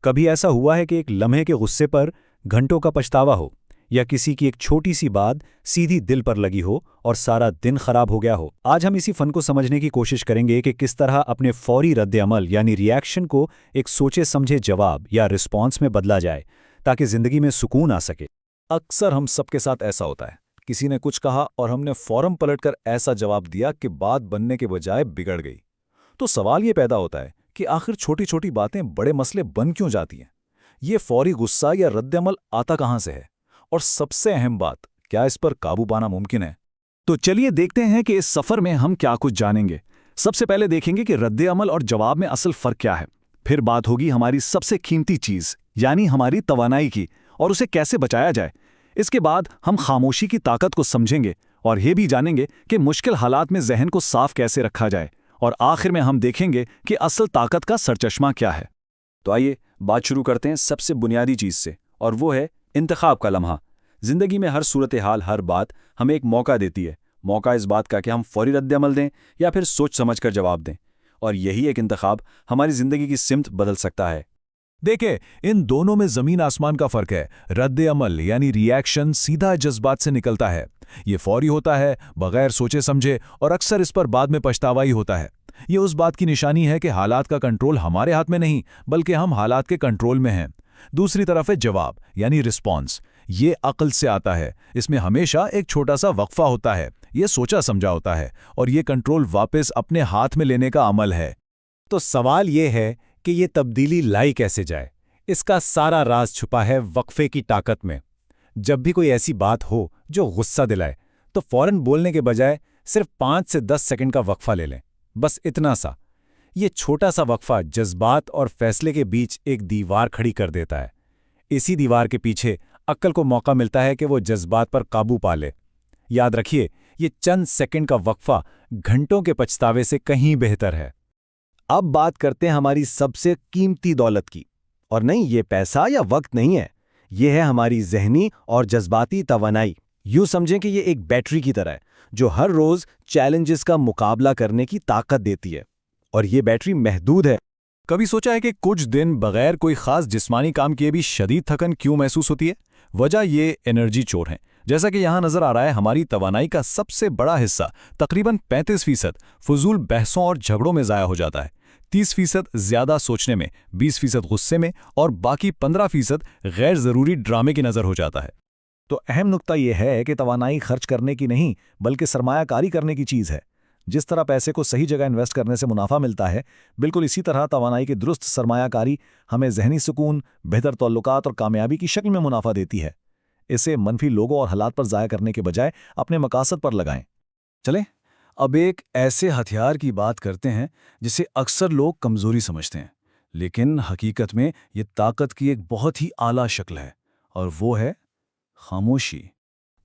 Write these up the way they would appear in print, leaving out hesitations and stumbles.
कभी ऐसा हुआ है कि एक लम्हे के गुस्से पर घंटों का पछतावा हो, या किसी की एक छोटी सी बात सीधी दिल पर लगी हो और सारा दिन खराब हो गया हो? आज हम इसी फन को समझने की कोशिश करेंगे कि किस तरह अपने फौरी रद्द-ए-अमल यानी रिएक्शन को एक सोचे समझे जवाब या रिस्पॉन्स में बदला जाए, ताकि जिंदगी में सुकून आ सके। अक्सर हम सबके साथ ऐसा होता है, किसी ने कुछ कहा और हमने फौरन पलटकर ऐसा जवाब दिया कि बात बनने के बजाय बिगड़ गई। तो सवाल ये पैदा होता है कि आखिर छोटी छोटी बातें बड़े मसले बन क्यों जाती हैं? ये फौरी गुस्सा या रद्द-ए-अमल आता कहाँ से है? और सबसे अहम बात, क्या इस पर काबू पाना मुमकिन है? तो चलिए देखते हैं कि इस सफर में हम क्या कुछ जानेंगे। सबसे पहले देखेंगे कि रद्द-ए-अमल और जवाब में असल फर्क क्या है। फिर बात होगी हमारी सबसे कीमती चीज यानी हमारी तवानाई की, और उसे कैसे बचाया जाए। इसके बाद हम खामोशी की ताकत को समझेंगे और ये भी जानेंगे कि मुश्किल हालात में जहन को साफ कैसे रखा जाए। और आखिर में हम देखेंगे कि असल ताकत का सरचश्मा क्या है। तो आइए बात शुरू करते हैं सबसे बुनियादी चीज से, और वो है इंतखाब का लम्हा। जिंदगी में हर सूरत हाल, हर बात हमें एक मौका देती है। मौका इस बात का कि हम फौरी रद्द-ए-अमल दें या फिर सोच समझ कर जवाब दें। और यही एक इंतखाब हमारी जिंदगी की सिमत बदल सकता है। देखें, इन दोनों में जमीन आसमान का फर्क है। रद्द-ए-अमल यानी रिएक्शन सीधा जज्बात से निकलता है। ये फौरी होता है, बगैर सोचे समझे, और अक्सर इस पर बाद में पछतावा ही होता है। ये उस बात की निशानी है कि हालात का कंट्रोल हमारे हाथ में नहीं, बल्कि हम हालात के कंट्रोल में हैं। दूसरी तरफ है जवाब यानी रिस्पॉन्स। ये अक्ल से आता है। इसमें हमेशा एक छोटा सा वक्फा होता है, ये सोचा समझा होता है, और ये कंट्रोल वापस अपने हाथ में लेने का अमल है। तो सवाल ये है कि ये तब्दीली लाई कैसे जाए? इसका सारा राज छुपा है वक्फे की ताकत में। जब भी कोई ऐसी बात हो जो गुस्सा दिलाए, तो फौरन बोलने के बजाय सिर्फ 5 से 10 सेकंड का वक्फा ले लें। बस इतना सा। ये छोटा सा वक्फा जज्बात और फैसले के बीच एक दीवार खड़ी कर देता है। इसी दीवार के पीछे अक्ल को मौका मिलता है कि वो जज्बात पर काबू पा ले। याद रखिए, ये चंद सेकंड का वक्फा घंटों के पछतावे से कहीं बेहतर है। अब बात करते हैं हमारी सबसे कीमती दौलत की। और नहीं, ये पैसा या वक्त नहीं है, ये है हमारी ज़हनी और जज्बाती तवानाई। यूँ समझें कि ये एक बैटरी की तरह है जो हर रोज़ चैलेंजेस का मुकाबला करने की ताकत देती है। और ये बैटरी महदूद है। कभी सोचा है कि कुछ दिन बगैर कोई खास जिस्मानी काम किए भी शदीद थकन क्यों महसूस होती है? वजह ये एनर्जी चोर है। जैसा कि यहाँ नजर आ रहा है, हमारी तवानाई का सबसे बड़ा हिस्सा तकरीबन 35% फजूल बहसों और झगड़ों में ज़ाया हो जाता है। 30% ज़्यादा सोचने में, 20% गुस्से में, और बाकी 15% गैर ज़रूरी ड्रामे की नज़र हो जाता है। तो अहम नुक्ता यह है कि तवानाई खर्च करने की नहीं, बल्कि सरमायाकारी करने की चीज़ है। जिस तरह पैसे को सही जगह इन्वेस्ट करने से मुनाफा मिलता है, बिल्कुल इसी तरह तवानाई की दुरुस्त सरमायाकारी हमें ज़हनी सुकून, बेहतर ताल्लुकात और कामयाबी की शक्ल में मुनाफा देती है। इसे मनफी लोगों और हालात पर ज़ाया करने के बजाय अपने मकासद पर लगाएं। चलें, अब एक ऐसे हथियार की बात करते हैं जिसे अक्सर लोग कमज़ोरी समझते हैं, लेकिन हकीकत में ये ताकत की एक बहुत ही आला शक्ल है, और वो है खामोशी।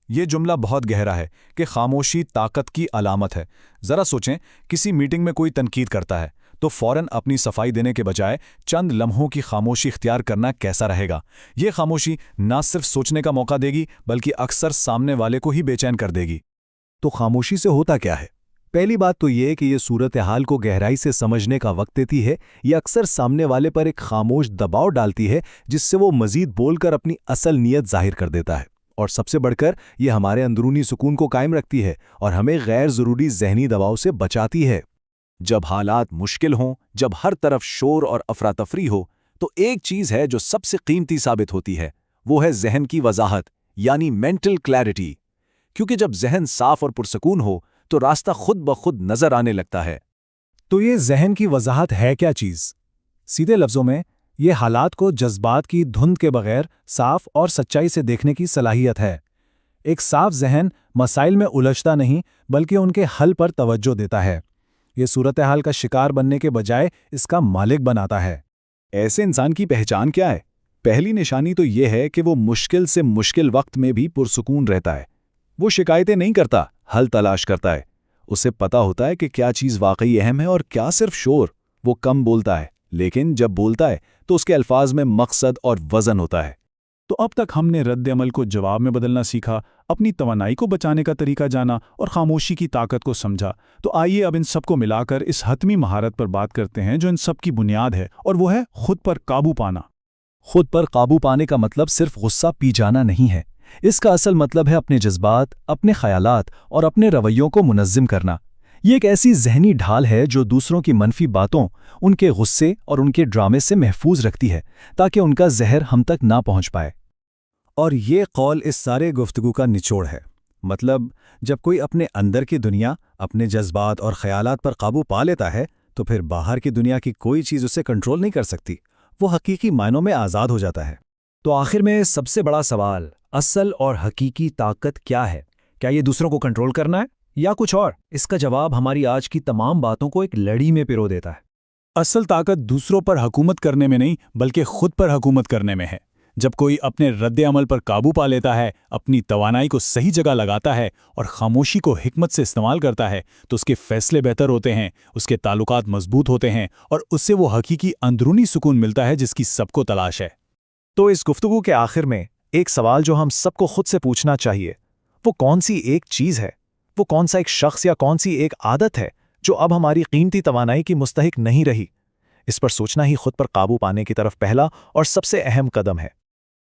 ये जुमला बहुत गहरा है कि खामोशी ताकत की अलामत है। ज़रा सोचें, किसी मीटिंग में कोई तनकीद करता है तो फौरन अपनी सफाई देने के बजाय चंद लम्हों की खामोशी इख्तियार करना कैसा रहेगा? ये खामोशी ना सिर्फ सोचने का मौका देगी, बल्कि अक्सर सामने वाले को ही बेचैन कर देगी। तो खामोशी से होता क्या है? पहली बात तो ये कि ये सूरत हाल को गहराई से समझने का वक्त देती है। ये अक्सर सामने वाले पर एक खामोश दबाव डालती है, जिससे वो मजीद बोलकर अपनी असल नीयत जाहिर कर देता है। और सबसे बढ़कर ये हमारे अंदरूनी सुकून को कायम रखती है और हमें गैर ज़रूरी ज़हनी दबाव से बचाती है। जब हालात मुश्किल हों, जब हर तरफ शोर और अफरा तफरी हो, तो एक चीज़ है जो सबसे कीमती साबित होती है, वो है जहन की वजाहत यानी मेंटल क्लैरिटी। क्योंकि जब जहन साफ और पुरसकून हो तो रास्ता खुद ब खुद नजर आने लगता है। तो ये जहन की वजाहत है क्या चीज़? सीधे लफ्ज़ों में, ये हालात को जज्बात की धुंध के बगैर साफ और सच्चाई से देखने की सलाहियत है। एक साफ जहन मसाइल में उलझता नहीं, बल्कि उनके हल पर तवज्जो देता है। ये सूरत हाल का शिकार बनने के बजाय इसका मालिक बनाता है। ऐसे इंसान की पहचान क्या है? पहली निशानी तो यह है कि वो मुश्किल से मुश्किल वक्त में भी पुरसुकून रहता है। वो शिकायतें नहीं करता, हल तलाश करता है। उसे पता होता है कि क्या चीज़ वाकई अहम है और क्या सिर्फ शोर। वो कम बोलता है, लेकिन जब बोलता है तो उसके अल्फाज में मकसद और वज़न होता है। तो अब तक हमने रद्द-ए-अमल को जवाब में बदलना सीखा, अपनी तवानाई को बचाने का तरीका जाना और खामोशी की ताकत को समझा। तो आइए अब इन सब को मिलाकर इस हतमी महारत पर बात करते हैं जो इन सब की बुनियाद है, और वो है खुद पर काबू पाना। خود پر قابو پانے کا مطلب صرف غصہ پی جانا نہیں ہے، اس کا اصل مطلب ہے اپنے جذبات، اپنے خیالات اور اپنے رویوں کو منظم کرنا۔ یہ ایک ایسی ذہنی ڈھال ہے جو دوسروں کی منفی باتوں، ان کے غصے اور ان کے ڈرامے سے محفوظ رکھتی ہے تاکہ ان کا زہر ہم تک نہ پہنچ پائے۔ اور یہ قول اس سارے گفتگو کا نچوڑ ہے۔ مطلب جب کوئی اپنے اندر کی دنیا، اپنے جذبات اور خیالات پر قابو پا لیتا ہے تو پھر باہر کی دنیا کی کوئی چیز اسے کنٹرول نہیں کر سکتی، وہ حقیقی معنوں میں آزاد ہو جاتا ہے۔ تو آخر میں سب سے بڑا سوال، اصل اور حقیقی طاقت کیا ہے؟ کیا یہ دوسروں کو کنٹرول کرنا ہے یا کچھ اور؟ اس کا جواب ہماری آج کی تمام باتوں کو ایک لڑی میں پرو دیتا ہے۔ اصل طاقت دوسروں پر حکومت کرنے میں نہیں بلکہ خود پر حکومت کرنے میں ہے۔ جب کوئی اپنے رد عمل پر قابو پا لیتا ہے، اپنی توانائی کو صحیح جگہ لگاتا ہے اور خاموشی کو حکمت سے استعمال کرتا ہے تو اس کے فیصلے بہتر ہوتے ہیں، اس کے تعلقات مضبوط ہوتے ہیں اور اس سے وہ حقیقی اندرونی سکون ملتا ہے جس کی سب کو تلاش ہے۔ تو اس گفتگو کے آخر میں ایک سوال جو ہم سب کو خود سے پوچھنا چاہیے، وہ کون سی ایک چیز ہے، وہ کون سا ایک شخص یا کون سی ایک عادت ہے جو اب ہماری قیمتی توانائی کی مستحق نہیں رہی؟ اس پر سوچنا ہی خود پر قابو پانے کی طرف پہلا اور سب سے اہم قدم ہے۔